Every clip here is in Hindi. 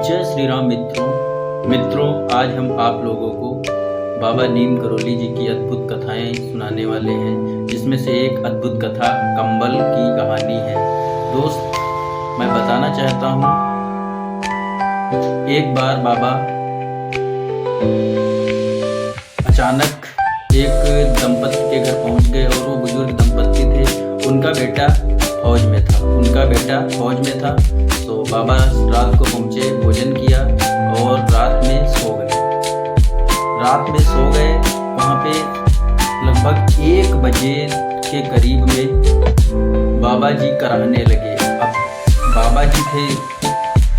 जय श्री राम मित्रों, आज हम आप लोगों को बाबा नीम करोली जी की अद्भुत कथाएं सुनाने वाले हैं, जिसमें से एक अद्भुत कथा कंबल की कहानी है। दोस्त, मैं बताना चाहता हूँ, एक बार बाबा अचानक एक दंपत्ति के घर पहुँच गए और वो बुजुर्ग दंपत्ति थे। उनका बेटा फौज में था। तो बाबा रात को पहुँचे, भोजन किया और रात में सो गए। वहाँ पे लगभग 1 बजे के करीब में बाबा जी कराहने लगे। अब बाबा जी थे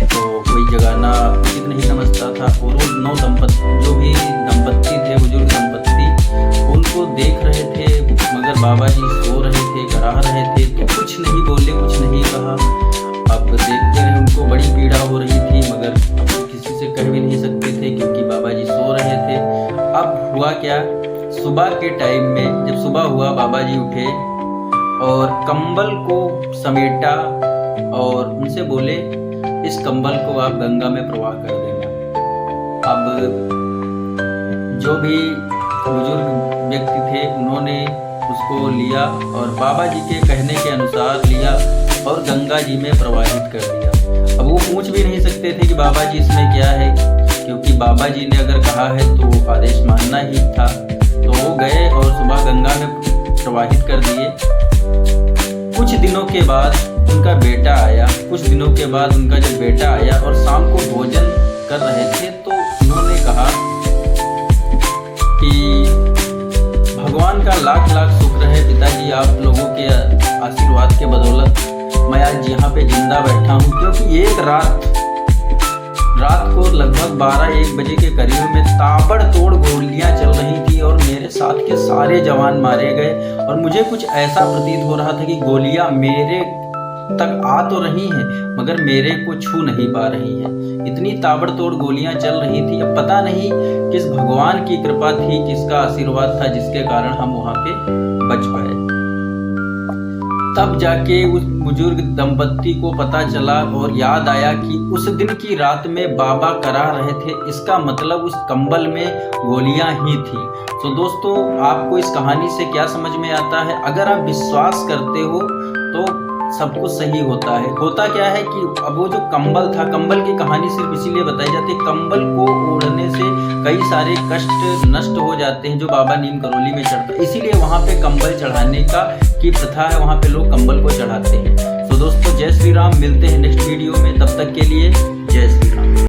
तो कोई जगाना उचित नहीं समझता था, और वो 9 जो भी दंपत्ति थे, बुजुर्ग दंपत्ति, उनको देख रहे थे, मगर बाबा जी सो रहे थे, कराह रहे थे, तो कुछ नहीं बोले, कुछ नहीं कहा। अब देखते रहे, उनको बड़ी पीड़ा हो रही थी, मगर किसी से कह भी नहीं सकते थे क्योंकि बाबा जी सो रहे थे। अब हुआ क्या, सुबह के टाइम में जब सुबह हुआ, बाबा जी उठे और कंबल को समेटा और उनसे बोले, इस कंबल को आप गंगा में प्रवाह कर देना। अब जो भी बुजुर्ग व्यक्ति थे, उन्होंने उसको लिया और बाबा जी के कहने के अनुसार लिया और गंगा जी में प्रवाहित कर दिया। अब वो पूछ भी नहीं सकते थे कि बाबा जी इसमें क्या है, क्योंकि बाबा जी ने अगर कहा है तो आदेश मानना ही था। तो वो गए और सुबह गंगा में प्रवाहित कर दिए। कुछ दिनों के बाद उनका बेटा आया जब बेटा आया और शाम को भोजन कर रहे थे, तो उन्होंने कहा कि भगवान का लाख लाख शुक्र है पिताजी, आप लोगों के आशीर्वाद के बदौलत मैं आज यहाँ पे जिंदा बैठा हूँ। क्योंकि एक रात को लगभग 12-1 बजे के करीब में ताबड़तोड़ गोलियां चल रही थी और मेरे साथ के सारे जवान मारे गए, और मुझे कुछ ऐसा प्रतीत हो रहा था कि गोलियां मेरे तक आ तो रही हैं मगर मेरे को छू नहीं पा रही हैं। इतनी ताबड़तोड़ गोलियां चल रही थी। अब पता नहीं किस भगवान की कृपा थी, किसका आशीर्वाद था, जिसके कारण हम वहां पे बच पाए। तब जाके उस बुजुर्ग दंपत्ति को पता चला और याद आया कि उस दिन की रात में बाबा करा रहे थे, इसका मतलब उस कंबल में गोलियां ही थी। तो दोस्तों, आपको इस कहानी से क्या समझ में आता है? अगर आप विश्वास करते हो तो सब कुछ सही होता है। होता क्या है कि अब वो जो कंबल था, कंबल की कहानी सिर्फ इसीलिए बताई जाती है, कंबल को ओढ़ने से कई सारे कष्ट नष्ट हो जाते हैं जो बाबा नीम करोली में चढ़ता है। इसीलिए वहाँ पे कंबल चढ़ाने की प्रथा है, वहाँ पे लोग कंबल को चढ़ाते हैं। तो दोस्तों, जय श्री राम। मिलते हैं नेक्स्ट वीडियो में, तब तक के लिए जय श्री राम।